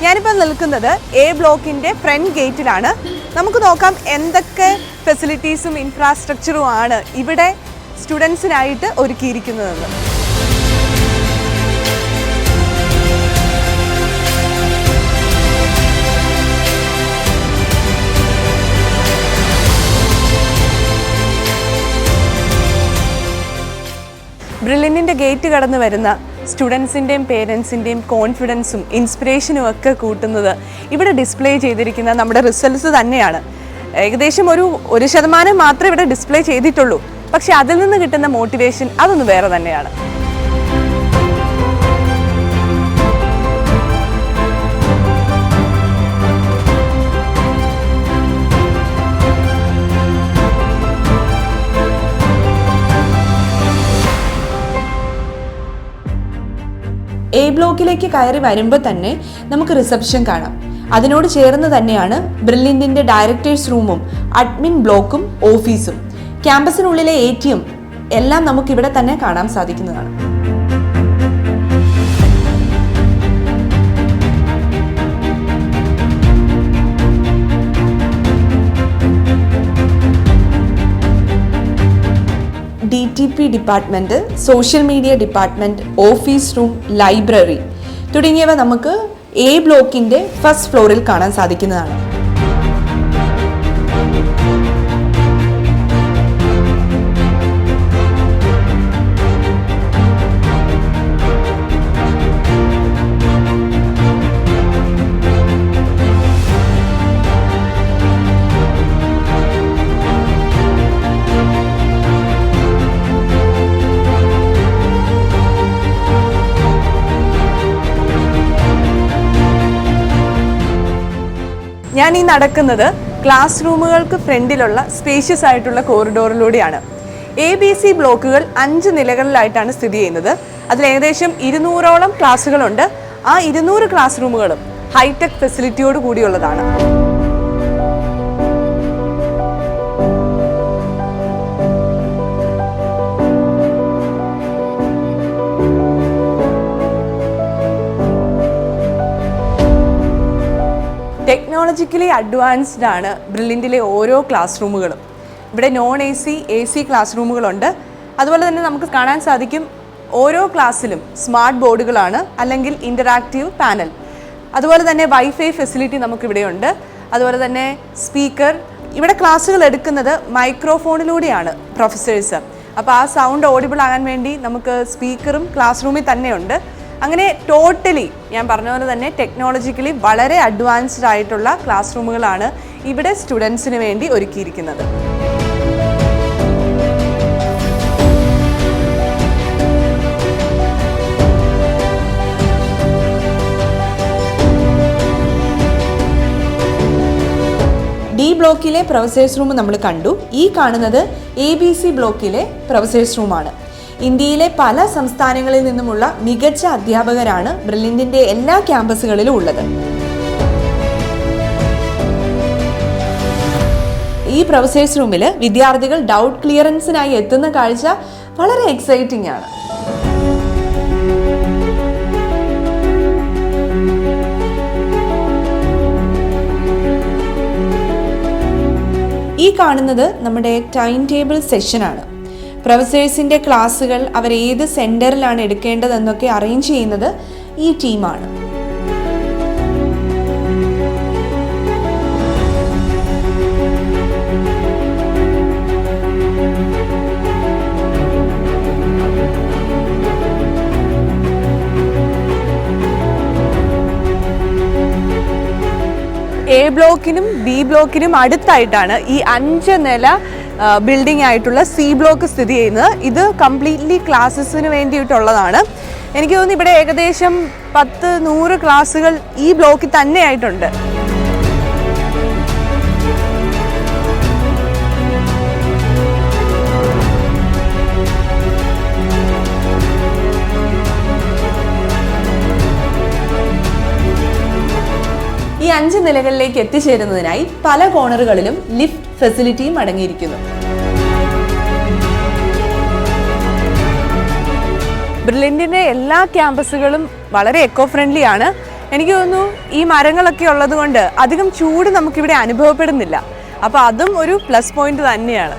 ഞാനിപ്പോൾ നിൽക്കുന്നത് A ബ്ലോക്കിൻ്റെ ഫ്രണ്ട് ഗേറ്റിലാണ്. നമുക്ക് നോക്കാം എന്തൊക്കെ ഫെസിലിറ്റീസും ഇൻഫ്രാസ്ട്രക്ചറും ആണ് ഇവിടെ സ്റ്റുഡൻസിനായിട്ട് ഒരുക്കിയിരിക്കുന്നതെന്ന്. ബ്രില്യൻറ്റിൻ്റെ ഗേറ്റ് കടന്ന് വരുന്ന സ്റ്റുഡൻസിൻ്റെയും പേരൻസിൻ്റെയും കോൺഫിഡൻസും ഇൻസ്പിറേഷനും ഒക്കെ കൂട്ടുന്നത് ഇവിടെ ഡിസ്പ്ലേ ചെയ്തിരിക്കുന്ന നമ്മുടെ റിസൾട്ട്സ് തന്നെയാണ്. ഏകദേശം ഒരു 1% മാത്രമേ ഇവിടെ ഡിസ്പ്ലേ ചെയ്തിട്ടുള്ളൂ. പക്ഷെ അതിൽ നിന്ന് കിട്ടുന്ന മോട്ടിവേഷൻ അതൊന്ന് വേറെ തന്നെയാണ്. A ബ്ലോക്കിലേക്ക് കയറി വരുമ്പോൾ തന്നെ നമുക്ക് റിസപ്ഷൻ കാണാം. അതിനോട് ചേർന്ന് തന്നെയാണ് ബ്രില്യൻറ്റിൻ്റെ ഡയറക്ടേഴ്സ് റൂമും അഡ്മിൻ ബ്ലോക്കും ഓഫീസും. ക്യാമ്പസിനുള്ളിലെ ATM എല്ലാം നമുക്കിവിടെ തന്നെ കാണാൻ സാധിക്കുന്നതാണ്. DTP department, social media department, office room, library തുടങ്ങിയവ നമുക്ക് A ബ്ലോക്കിൻ്റെ ഫസ്റ്റ് ഫ്ലോറിൽ കാണാൻ സാധിക്കുന്നതാണ്. ഞാൻ ഈ നടക്കുന്നത് ക്ലാസ് റൂമുകൾക്ക് ഫ്രണ്ടിലുള്ള സ്പേഷ്യസ് ആയിട്ടുള്ള കോറിഡോറിലൂടെയാണ്. ABC ബ്ലോക്കുകൾ 5 നിലകളിലായിട്ടാണ് സ്ഥിതി ചെയ്യുന്നത്. അതിൽ ഏകദേശം 200ഓളം ക്ലാസ്സുകളുണ്ട്. ആ 200 ക്ലാസ് റൂമുകളും ഹൈടെക് ഫെസിലിറ്റിയോട് കൂടിയുള്ളതാണ്. ടെക്നോളജിക്കലി അഡ്വാൻസ്ഡ് ആണ് ബ്രില്യൻറ്റിലെ ഓരോ ക്ലാസ് റൂമുകളും. ഇവിടെ AC ക്ലാസ് റൂമുകളുണ്ട്. അതുപോലെ തന്നെ നമുക്ക് കാണാൻ സാധിക്കും ഓരോ ക്ലാസ്സിലും സ്മാർട്ട് ബോർഡുകളാണ്, അല്ലെങ്കിൽ ഇൻ്ററാക്റ്റീവ് പാനൽ. അതുപോലെ തന്നെ വൈഫൈ ഫെസിലിറ്റി നമുക്കിവിടെയുണ്ട്. അതുപോലെ തന്നെ സ്പീക്കർ. ഇവിടെ ക്ലാസ്സുകൾ എടുക്കുന്നത് മൈക്രോഫോണിലൂടെയാണ് പ്രൊഫസേഴ്സ്. അപ്പോൾ ആ സൗണ്ട് ഓഡിബിൾ ആകാൻ വേണ്ടി നമുക്ക് സ്പീക്കറും ക്ലാസ് റൂമിൽ തന്നെയുണ്ട്. അങ്ങനെ ടോട്ടലി ഞാൻ പറഞ്ഞ പോലെ തന്നെ ടെക്നോളജിക്കലി വളരെ അഡ്വാൻസ്ഡ് ആയിട്ടുള്ള ക്ലാസ് റൂമുകളാണ് ഇവിടെ സ്റ്റുഡൻസിന് വേണ്ടി ഒരുക്കിയിരിക്കുന്നത്. D ബ്ലോക്കിലെ പ്രൊഫസേഴ്സ് റൂം നമ്മൾ കണ്ടു. ഈ കാണുന്നത് ABC ബ്ലോക്കിലെ പ്രൊഫസേഴ്സ് റൂമാണ്. ഇന്ത്യയിലെ പല സംസ്ഥാനങ്ങളിൽ നിന്നുമുള്ള മികച്ച അധ്യാപകരാണ് ബ്രില്യൻറ്റിൻ്റെ എല്ലാ ക്യാമ്പസുകളിലും ഉള്ളത്. ഈ പ്രൊഫസേഴ്സ് റൂമിൽ വിദ്യാർത്ഥികൾ ഡൗട്ട് ക്ലിയറൻസിനായി എത്തുന്ന കാഴ്ച വളരെ എക്സൈറ്റിംഗ് ആണ്. ഈ കാണുന്നത് നമ്മുടെ ടൈം ടേബിൾ സെഷനാണ്. പ്രൊഫസേഴ്സിൻ്റെ ക്ലാസ്സുകൾ അവർ ഏത് സെൻറ്ററിലാണ് എടുക്കേണ്ടതെന്നൊക്കെ അറേഞ്ച് ചെയ്യുന്നത് ഈ ടീമാണ്. A ബ്ലോക്കിനും B ബ്ലോക്കിനും അടുത്തായിട്ടാണ് ഈ 5 നില ബിൽഡിംഗ് ആയിട്ടുള്ള C ബ്ലോക്ക് സ്ഥിതി ചെയ്യുന്നത്. ഇത് കംപ്ലീറ്റ്ലി ക്ലാസ്സസിന് വേണ്ടിയിട്ടുള്ളതാണ്. എനിക്ക് തോന്നുന്നു ഇവിടെ ഏകദേശം 10-100 ക്ലാസ്സുകൾ ഈ ബ്ലോക്കിൽ തന്നെയായിട്ടുണ്ട്. ഈ 5 നിലകളിലേക്ക് എത്തിച്ചേരുന്നതിനായി പല കോണറുകളിലും ലിഫ്റ്റ് ഫെസിലിറ്റിയും അടങ്ങിയിരിക്കുന്നു. ബ്രില്യൻറ്റിൻ്റെ എല്ലാ ക്യാമ്പസുകളും വളരെ എക്കോ ഫ്രണ്ട്ലി ആണ്. എനിക്ക് തോന്നുന്നു ഈ മരങ്ങളൊക്കെ ഉള്ളത് കൊണ്ട് അധികം ചൂട് നമുക്കിവിടെ അനുഭവപ്പെടുന്നില്ല. അപ്പോൾ അതും ഒരു പ്ലസ് പോയിന്റ് തന്നെയാണ്.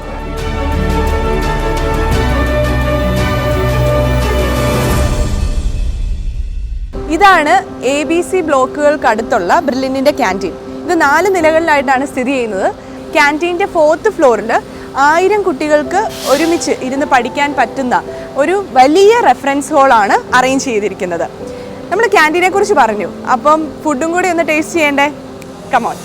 ഇതാണ് ABC ബ്ലോക്കുകൾക്ക് അടുത്തുള്ള ബ്രില്യൻറ്റിൻ്റെ ക്യാൻറ്റീൻ. ഇത് 4 നിലകളിലായിട്ടാണ് സ്ഥിതി ചെയ്യുന്നത്. ക്യാൻറ്റീൻ്റെ 4th ഫ്ലോറിൽ 1000 കുട്ടികൾക്ക് ഒരുമിച്ച് ഇരുന്ന് പഠിക്കാൻ പറ്റുന്ന ഒരു വലിയ റെഫറൻസ് ഹോളാണ് അറേഞ്ച് ചെയ്തിരിക്കുന്നത്. നമ്മൾ ക്യാൻറ്റീനെ കുറിച്ച് പറഞ്ഞു, അപ്പം ഫുഡും കൂടി ഒന്ന് ടേസ്റ്റ് ചെയ്യണ്ടേ? കമോൺ.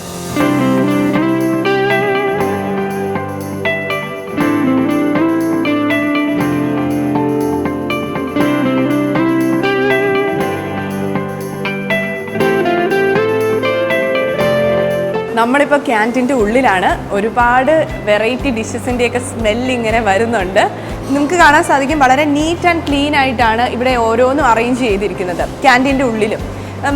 നമ്മളിപ്പോൾ ക്യാൻറ്റീൻ്റെ ഉള്ളിലാണ്. ഒരുപാട് വെറൈറ്റി ഡിഷസിൻ്റെയൊക്കെ സ്മെല്ലിങ്ങനെ വരുന്നുണ്ട്. നമുക്ക് കാണാൻ സാധിക്കും വളരെ നീറ്റ് ആൻഡ് ക്ലീൻ ആയിട്ടാണ് ഇവിടെ ഓരോന്നും അറേഞ്ച് ചെയ്തിരിക്കുന്നത്. ക്യാൻറ്റീൻ്റെ ഉള്ളിലും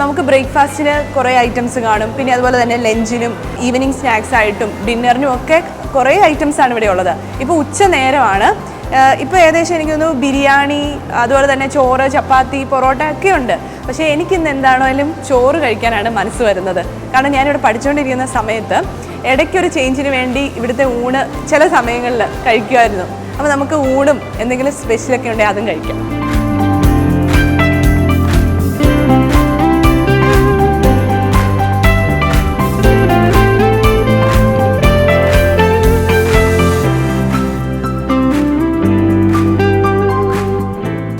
നമുക്ക് ബ്രേക്ക്ഫാസ്റ്റിന് കുറേ ഐറ്റംസ് കാണും. പിന്നെ അതുപോലെ തന്നെ ലഞ്ചിനും ഈവനിങ് സ്നാക്സ് ആയിട്ടും ഡിന്നറിനും ഒക്കെ കുറേ ഐറ്റംസാണ് ഇവിടെ ഉള്ളത്. ഇപ്പോൾ ഉച്ച നേരമാണ്. ഇപ്പോൾ ഏകദേശം എനിക്ക് തോന്നുന്നു ബിരിയാണി, അതുപോലെ തന്നെ ചോറ്, ചപ്പാത്തി, പൊറോട്ട ഒക്കെ ഉണ്ട്. പക്ഷേ എനിക്കിന്ന് എന്താണേലും ചോറ് കഴിക്കാനാണ് മനസ്സ് വരുന്നത്. കാരണം ഞാനിവിടെ പഠിച്ചുകൊണ്ടിരിക്കുന്ന സമയത്ത് ഇടയ്ക്കൊരു ചേഞ്ചിന് വേണ്ടി ഇവിടുത്തെ ഊണ് ചില സമയങ്ങളിൽ കഴിക്കുമായിരുന്നു. അപ്പോൾ നമുക്ക് ഊണും എന്തെങ്കിലും സ്പെഷ്യലൊക്കെ ഉണ്ടെങ്കിൽ അതും കഴിക്കാം.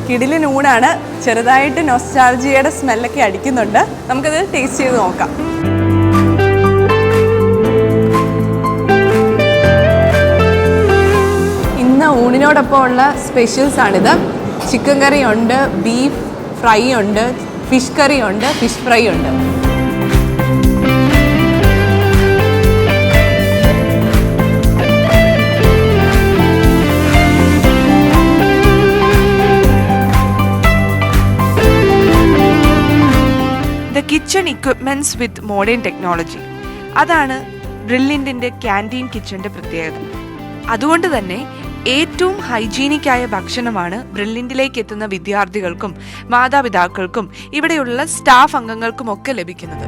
കിടിലൻ ഊണാണ്. ചെറുതായിട്ട് നൊസ്റ്റാൾജിയയുടെ സ്മെല്ലൊക്കെ അടിക്കുന്നുണ്ട്. നമുക്കത് ടേസ്റ്റ് ചെയ്ത് നോക്കാം. ഇന്ന് ഊണിനോടൊപ്പം ഉള്ള സ്പെഷ്യൽസാണിത്. ചിക്കൻ കറി ഉണ്ട്, ബീഫ് ഫ്രൈ ഉണ്ട്, ഫിഷ് കറി ഉണ്ട്, ഫിഷ് ഫ്രൈ ഉണ്ട്. കിച്ചൺ ഇക്വിപ്മെന്റ്സ് വിത്ത് മോഡേൺ ടെക്നോളജി. അതാണ് ബ്രില്യൻറ്റിൻ്റെ ക്യാൻറ്റീൻ കിച്ചൻ്റെ പ്രത്യേകത. അതുകൊണ്ട് തന്നെ ഏറ്റവും ഹൈജീനിക്കായ ഭക്ഷണമാണ് ബ്രില്യൻറ്റിലേക്ക് എത്തുന്ന വിദ്യാർത്ഥികൾക്കും മാതാപിതാക്കൾക്കും ഇവിടെയുള്ള സ്റ്റാഫ് അംഗങ്ങൾക്കുമൊക്കെ ലഭിക്കുന്നത്.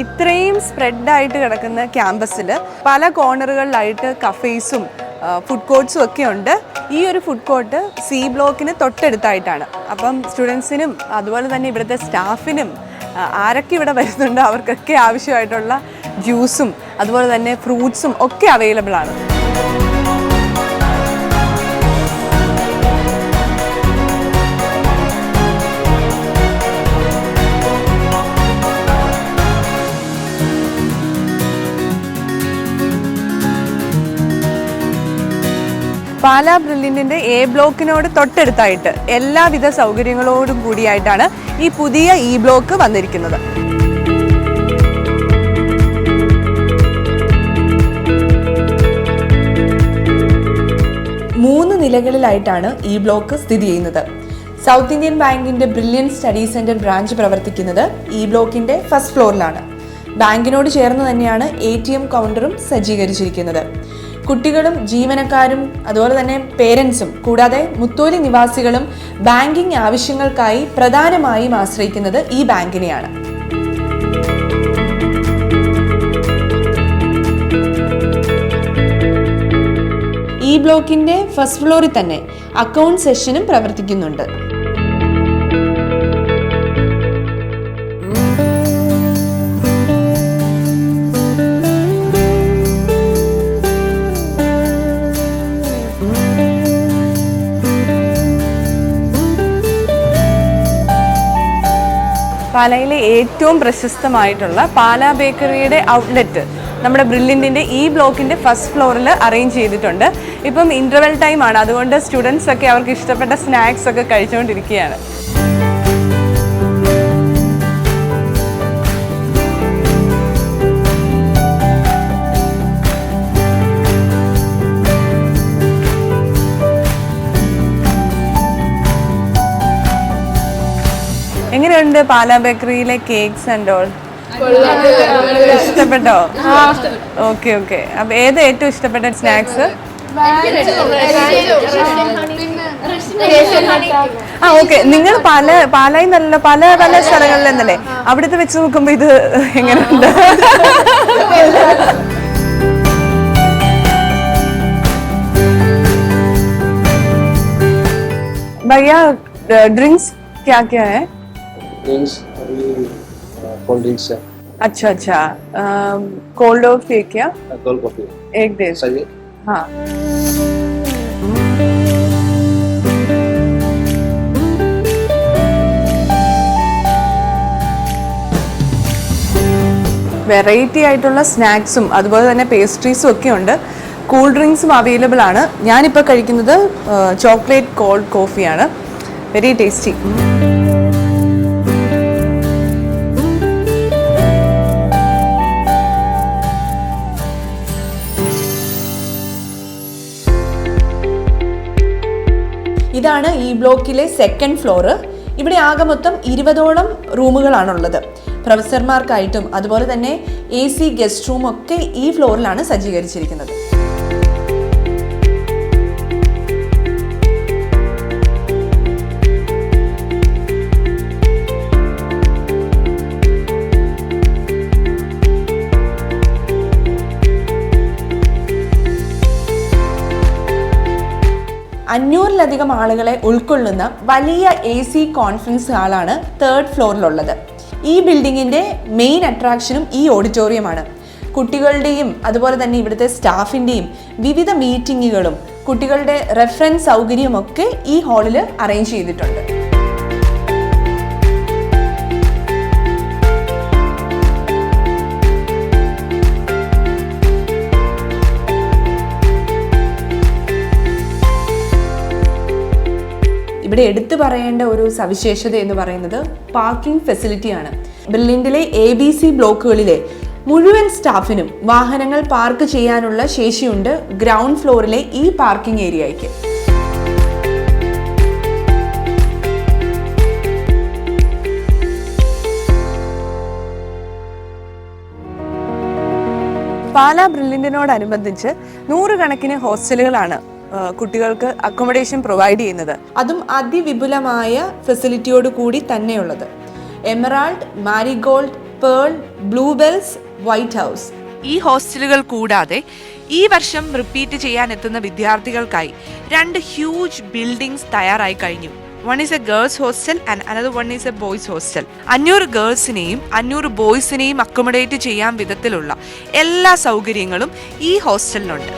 ഇത്രയും സ്പ്രെഡായിട്ട് കിടക്കുന്ന ക്യാമ്പസിൽ പല കോർണറുകളിലായിട്ട് കഫേസും ഫുഡ് കോർട്ട്സും ഒക്കെ ഉണ്ട്. ഈ ഒരു ഫുഡ് കോർട്ട് സി ബ്ലോക്കിന് തൊട്ടടുത്തായിട്ടാണ്. അപ്പം സ്റ്റുഡൻസിനും അതുപോലെ തന്നെ ഇവിടുത്തെ സ്റ്റാഫിനും ആരൊക്കെ ഇവിടെ വരുന്നുണ്ടോ അവർക്കൊക്കെ ആവശ്യമായിട്ടുള്ള ജ്യൂസും അതുപോലെ തന്നെ ഫ്രൂട്ട്സും ഒക്കെ അവൈലബിൾ ആണ്. പാലാ ബ്രില്യൻറ്റിൻ്റെ എ ബ്ലോക്കിനോട് തൊട്ടടുത്തായിട്ട് എല്ലാവിധ സൗകര്യങ്ങളോടും കൂടിയായിട്ടാണ് ഈ പുതിയ ഇ ബ്ലോക്ക് വന്നിരിക്കുന്നത്. മൂന്ന് നിലകളിലായിട്ടാണ് ഈ ബ്ലോക്ക് സ്ഥിതി ചെയ്യുന്നത്. സൗത്ത് ഇന്ത്യൻ ബാങ്കിന്റെ ബ്രില്യൻ സ്റ്റഡി സെന്റർ ബ്രാഞ്ച് പ്രവർത്തിക്കുന്നത് ഈ ബ്ലോക്കിന്റെ ഫസ്റ്റ് ഫ്ലോറിലാണ്. ബാങ്കിനോട് ചേർന്ന് തന്നെയാണ് ATM കൗണ്ടറും സജ്ജീകരിച്ചിരിക്കുന്നത്. കുട്ടികളും ജീവനക്കാരും അതുപോലെ തന്നെ പേരൻസും കൂടാതെ മുത്തോലി നിവാസികളും ബാങ്കിംഗ് ആവശ്യങ്ങൾക്കായി പ്രധാനമായും ആശ്രയിക്കുന്നത് ഈ ബാങ്കിനെയാണ്. ഈ ബ്ലോക്കിന്റെ ഫസ്റ്റ് ഫ്ലോറിൽ തന്നെ അക്കൗണ്ട് സെഷനും പ്രവർത്തിക്കുന്നുണ്ട്. പാലായിലെ ഏറ്റവും പ്രശസ്തമായിട്ടുള്ള പാലാ ബേക്കറിയുടെ ഔട്ട്ലെറ്റ് നമ്മുടെ ബ്രില്യൻറ്റിൻ്റെ ഈ ബ്ലോക്കിൻ്റെ ഫസ്റ്റ് ഫ്ലോറിൽ അറേഞ്ച് ചെയ്തിട്ടുണ്ട്. ഇപ്പം ഇൻ്റർവെൽ ടൈമാണ്, അതുകൊണ്ട് സ്റ്റുഡൻസ് ഒക്കെ അവർക്ക് ഇഷ്ടപ്പെട്ട സ്നാക്സ് ഒക്കെ കഴിച്ചുകൊണ്ടിരിക്കുകയാണ്. എങ്ങനെയുണ്ട് പാലാ ബേക്കറിയിലെ കേക്ക്സ് ആൻഡ് ഓൾ? ഇഷ്ടപ്പെട്ടോ? Okay okay. അപ്പൊ ഏത് ഏറ്റവും ഇഷ്ടപ്പെട്ട സ്നാക്സ്? ഓക്കെ. നിങ്ങൾ പാലായി നല്ല പല പല സ്ഥലങ്ങളിൽ നിന്നല്ലേ, അവിടുത്തെ വെച്ച് നോക്കുമ്പോ ഇത് എങ്ങനെയുണ്ട്? भैया ड्रिंक्स क्या क्या है? ड्रिंक्स अभी कोल्ड ड्रिंक्स है. अच्छा अच्छा. कोल्ड और फिर क्या? कोल्ड कॉफी एक दे. सही. हाँ. വെറൈറ്റി ആയിട്ടുള്ള സ്നാക്സും അതുപോലെ തന്നെ പേസ്ട്രീസും ഒക്കെ ഉണ്ട്. കൂൾ ഡ്രിങ്ക്സും അവൈലബിൾ ആണ്. ഞാനിപ്പോൾ കഴിക്കുന്നത് ചോക്ലേറ്റ് കോൾഡ് കോഫിയാണ്. Very tasty. ഇതാണ് ഈ ബ്ലോക്കിലെ സെക്കൻഡ് ഫ്ലോറ്. ഇവിടെ ആകെ മൊത്തം 20ഓളം റൂമുകളാണുള്ളത്. പ്രൊഫസർമാർക്കായിട്ടും അതുപോലെ തന്നെ AC ഗസ്റ്റ് റൂം ഒക്കെ ഈ ഫ്ലോറിലാണ് സജ്ജീകരിച്ചിരിക്കുന്നത്. അഞ്ഞൂറിലധികം ആളുകളെ ഉൾക്കൊള്ളുന്ന വലിയ AC കോൺഫറൻസ് ഹാളാണ് തേർഡ് ഫ്ലോറിലുള്ളത്. ഈ ബിൽഡിങ്ങിൻ്റെ മെയിൻ അട്രാക്ഷനും ഈ ഓഡിറ്റോറിയമാണ്. കുട്ടികളുടെയും അതുപോലെ തന്നെ ഇവിടുത്തെ സ്റ്റാഫിൻ്റെയും വിവിധ മീറ്റിങ്ങുകളും കുട്ടികളുടെ റെഫറൻസ് സൗകര്യമൊക്കെ ഈ ഹാളിൽ അറേഞ്ച് ചെയ്തിട്ടുണ്ട്. ഇവിടെ എടുത്തു പറയേണ്ട ഒരു സവിശേഷത എന്ന് പറയുന്നത് പാർക്കിംഗ് ഫെസിലിറ്റിയാണ്. ബ്രില്യൻറ്റിലെ ABC ബ്ലോക്കുകളിലെ മുഴുവൻ സ്റ്റാഫിനും വാഹനങ്ങൾ പാർക്ക് ചെയ്യാനുള്ള ശേഷിയുണ്ട് ഗ്രൗണ്ട് ഫ്ലോറിലെ ഈ പാർക്കിംഗ് ഏരിയയ്ക്ക്. പാലാ ബ്രില്യൻറ്റിനോടനുബന്ധിച്ച് 100 കണക്കിന് ഹോസ്റ്റലുകളാണ് കുട്ടികൾക്ക് അക്കോമഡേഷൻ പ്രൊവൈഡ് ചെയ്യുന്നത്. അതും അതിവിപുലമായ ഫെസിലിറ്റിയോട് കൂടി തന്നെയുള്ളത്. Emerald, Marigold, Pearl, Bluebells, White House. ഈ ഹോസ്റ്റലുകൾ കൂടാതെ ഈ വർഷം റിപ്പീറ്റ് ചെയ്യാൻ എത്തുന്ന വിദ്യാർത്ഥികൾക്കായി 2 ഹ്യൂജ് ബിൽഡിംഗ്സ് തയ്യാറായി കഴിഞ്ഞു. One is a girls hostel and another one is a boys hostel. 500 ഗേൾസിനെയും 500 ബോയ്സിനെയും accommodate ചെയ്യാൻ വിധത്തിലുള്ള എല്ലാ സൗകര്യങ്ങളും ഈ ഹോസ്റ്റലിനുണ്ട്.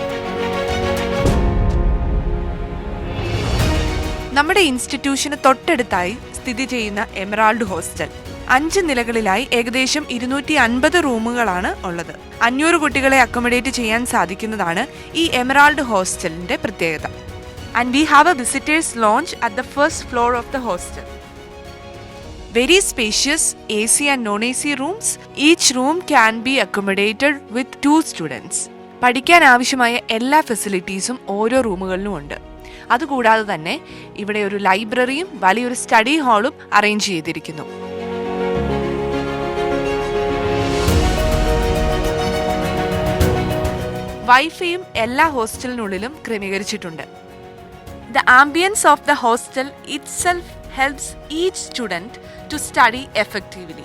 നമ്മുടെ ഇൻസ്റ്റിറ്റ്യൂഷന് തൊട്ടടുത്തായി സ്ഥിതി ചെയ്യുന്ന എമറാൾഡ് ഹോസ്റ്റൽ 5 നിലകളിലായി ഏകദേശം 250 റൂമുകളാണ് ഉള്ളത്. 500 കുട്ടികളെ അക്കോമഡേറ്റ് ചെയ്യാൻ സാധിക്കുന്നതാണ് ഈ എമറാൾഡ് ഹോസ്റ്റലിന്റെ പ്രത്യേകത. And we have a visitors lounge at the first floor of the hostel. Very spacious AC and non-AC rooms. Each room can be accommodated with 2 students. പഠിക്കാൻ ആവശ്യമായ എല്ലാ ഫെസിലിറ്റീസും ഓരോ റൂമുകളിലും ഉണ്ട്. അതുകൂടാതെ തന്നെ ഇവിടെ ഒരു ലൈബ്രറിയും വലിയൊരു സ്റ്റഡി ഹാളും അറേഞ്ച് ചെയ്തിരിക്കുന്നു. വൈഫൈയും എല്ലാ ഹോസ്റ്റലിനുള്ളിലും ക്രമീകരിച്ചിട്ടുണ്ട്. The ambience of the hostel itself helps each student to study effectively.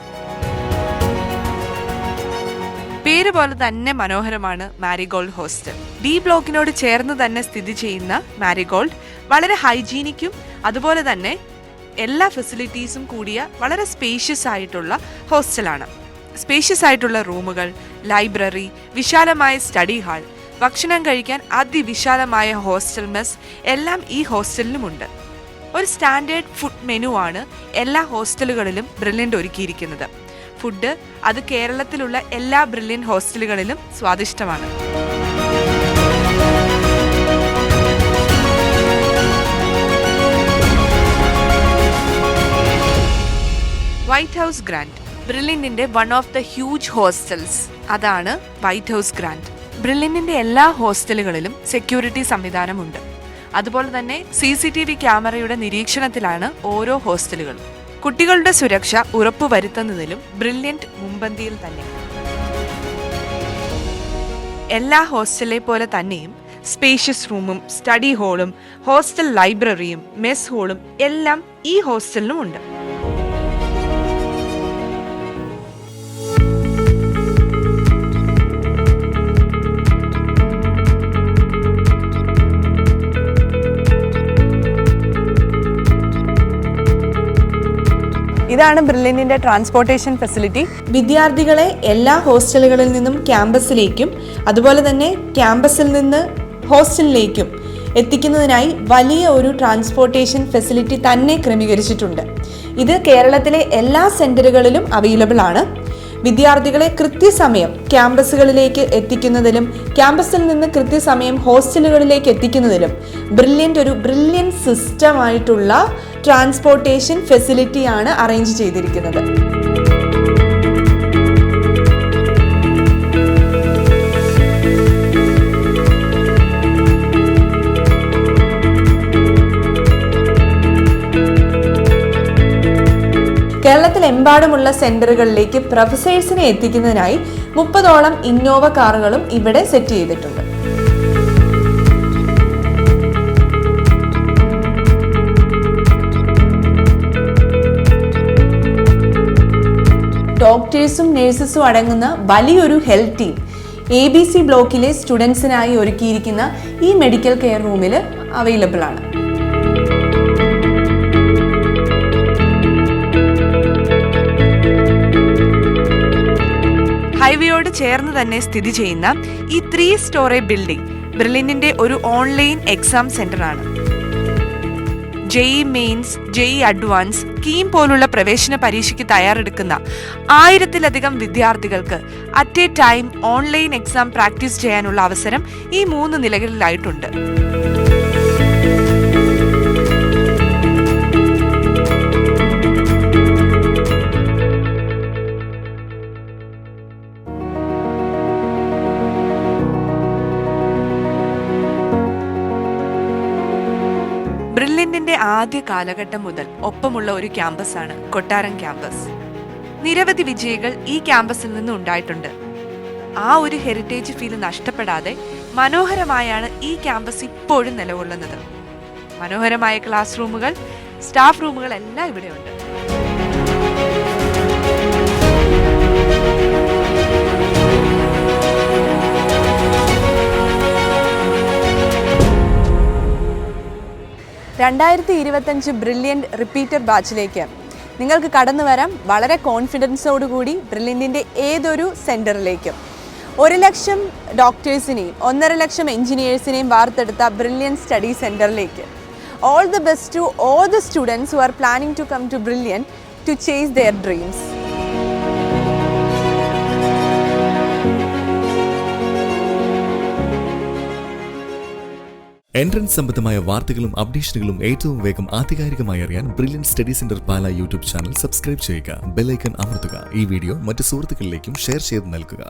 പേര് പോലെ തന്നെ മനോഹരമാണ് മാരിഗോൾഡ് ഹോസ്റ്റൽ. B ബ്ലോക്കിനോട് ചേർന്ന് തന്നെ സ്ഥിതി ചെയ്യുന്ന മാരിഗോൾഡ് വളരെ ഹൈജീനിക്കും അതുപോലെ തന്നെ എല്ലാ ഫെസിലിറ്റീസും കൂടിയ വളരെ സ്പേഷ്യസ് ആയിട്ടുള്ള ഹോസ്റ്റലാണ്. സ്പേഷ്യസ് ആയിട്ടുള്ള റൂമുകൾ, ലൈബ്രറി, വിശാലമായ സ്റ്റഡി ഹാൾ, ഭക്ഷണം കഴിക്കാൻ അതിവിശാലമായ ഹോസ്റ്റൽ മെസ് എല്ലാം ഈ ഹോസ്റ്റലിലുമുണ്ട്. ഒരു സ്റ്റാൻഡേർഡ് ഫുഡ് മെനു ആണ് എല്ലാ ഹോസ്റ്റലുകളിലും ബ്രില്യൻ്റ് ഒരുക്കിയിരിക്കുന്നത്. ഫുഡ് അത് കേരളത്തിലുള്ള എല്ലാ ബ്രില്യൻ്റ് ഹോസ്റ്റലുകളിലും സ്വാദിഷ്ടമാണ്. വൈറ്റ് ഹൗസ് ഗ്രാൻഡ് ബ്രില്യൻറ്റിന്റെ one of the huge hostels. അതാണ് വൈറ്റ് ഹൗസ് ഗ്രാൻഡ്. ബ്രില്യൻറ്റിന്റെ എല്ലാ ഹോസ്റ്റലുകളിലും സെക്യൂരിറ്റി സംവിധാനമുണ്ട്. അതുപോലെ തന്നെ CCTV ക്യാമറയുടെ നിരീക്ഷണത്തിലാണ് ഓരോ ഹോസ്റ്റലുകളും. കുട്ടികളുടെ സുരക്ഷ ഉറപ്പുവരുത്തുന്നതിലും ബ്രില്യൻറ്റ് മുൻപന്തിയിൽ തന്നെ. എല്ലാ ഹോസ്റ്റലിലെ പോലെ തന്നെയും സ്പേഷ്യസ് റൂമും സ്റ്റഡി ഹാളും ഹോസ്റ്റൽ ലൈബ്രറിയും മെസ് ഹാളും എല്ലാം ഈ ഹോസ്റ്റലിലും ഉണ്ട്. ഇതാണ് ബ്രില്യൻറ്റിന്റെ ട്രാൻസ്പോർട്ടേഷൻ ഫെസിലിറ്റി. വിദ്യാർത്ഥികളെ എല്ലാ ഹോസ്റ്റലുകളിൽ നിന്നും ക്യാമ്പസിലേക്കും അതുപോലെ തന്നെ ക്യാമ്പസിൽ നിന്ന് ഹോസ്റ്റലിലേക്കും എത്തിക്കുന്നതിനായി വലിയ ഒരു ട്രാൻസ്പോർട്ടേഷൻ ഫെസിലിറ്റി തന്നെ ക്രമീകരിച്ചിട്ടുണ്ട്. ഇത് കേരളത്തിലെ എല്ലാ സെന്ററുകളിലും അവൈലബിൾ ആണ്. വിദ്യാർത്ഥികളെ കൃത്യസമയം ക്യാമ്പസുകളിലേക്ക് എത്തിക്കുന്നതിലും ക്യാമ്പസിൽ നിന്ന് കൃത്യസമയം ഹോസ്റ്റലുകളിലേക്ക് എത്തിക്കുന്നതിലും ബ്രില്യൻറ്റ് ഒരു ബ്രില്യൻറ്റ് സിസ്റ്റമായിട്ടുള്ള ട്രാൻസ്പോർട്ടേഷൻ ഫെസിലിറ്റിയാണ് അറേഞ്ച് ചെയ്തിരിക്കുന്നത്. കേരളത്തിലെമ്പാടുമുള്ള സെന്ററുകളിലേക്ക് പ്രൊഫസേഴ്സിനെ എത്തിക്കുന്നതിനായി 30ഓളം ഇന്നോവ കാറുകളും ഇവിടെ സെറ്റ് ചെയ്തിട്ടുണ്ട്. ഡോക്ടേഴ്സും നഴ്സസും അടങ്ങുന്ന വലിയൊരു ഹെൽത്ത് ടീം ABC ബ്ലോക്കിലെ സ്റ്റുഡൻസിനായി ഒരുക്കിയിരിക്കുന്ന ഈ മെഡിക്കൽ കെയർ റൂമിൽ അവൈലബിൾ ആണ്. ഹൈവേയോട് ചേർന്ന് തന്നെ സ്ഥിതി ചെയ്യുന്ന ഈ 3 സ്റ്റോറി ബിൽഡിംഗ് ബ്രില്യൻറ്റിന്റെ ഒരു ഓൺലൈൻ എക്സാം സെന്ററാണ്. JEE mains, JEE advance, KEAM പോലുള്ള പ്രവേശന പരീക്ഷയ്ക്ക് തയ്യാറെടുക്കുന്ന 1000-ലധികം വിദ്യാർത്ഥികൾക്ക് at a time online exam practice ചെയ്യാനുള്ള അവസരം ഈ 3 നിലകളിലായിട്ടുണ്ട്. ബ്രില്യന്റിന്റെ ആദ്യ കാലഘട്ടം മുതൽ ഒപ്പമുള്ള ഒരു ക്യാമ്പസാണ് കൊട്ടാരം ക്യാമ്പസ്. നിരവധി വിജയികൾ ഈ ക്യാമ്പസിൽ നിന്ന് ഉണ്ടായിട്ടുണ്ട്. ആ ഒരു ഹെറിറ്റേജ് ഫീൽ നഷ്ടപ്പെടാതെ മനോഹരമായാണ് ഈ ക്യാമ്പസ് ഇപ്പോഴും നിലകൊള്ളുന്നത്. മനോഹരമായ ക്ലാസ് റൂമുകൾ, സ്റ്റാഫ് റൂമുകൾ എല്ലാം ഇവിടെയുണ്ട്. ബ്രില്യൻറ്റ് റിപ്പീറ്റർ ബാച്ചിലേക്ക് നിങ്ങൾക്ക് കടന്നു വരാം വളരെ കോൺഫിഡൻസോടുകൂടി ബ്രില്യൻറ്റിൻ്റെ ഏതൊരു സെൻറ്ററിലേക്കും. 1,00,000 ഡോക്ടേഴ്സിനെയും 1,50,000 എഞ്ചിനീയേഴ്സിനെയും വാർത്തെടുത്ത ബ്രില്യൻറ്റ് സ്റ്റഡി സെൻറ്ററിലേക്ക്. All the best to all the students who are planning to come to Brilliant to chase their dreams. Entrance സംബന്ധമായ വാർത്തകളും അപ്ഡേഷനുകളും ഏറ്റവും വേഗം ആധികാരികമായി അറിയാൻ ബ്രില്യൻറ്റ് സ്റ്റഡി സെന്റർ പാല യൂട്യൂബ് ചാനൽ സബ്സ്ക്രൈബ് ചെയ്യുക. ബെൽ ഐക്കൺ അമർത്തുക. ഈ വീഡിയോ മറ്റ് സുഹൃത്തുക്കളിലേക്കും ഷെയർ ചെയ്ത് നൽകുക.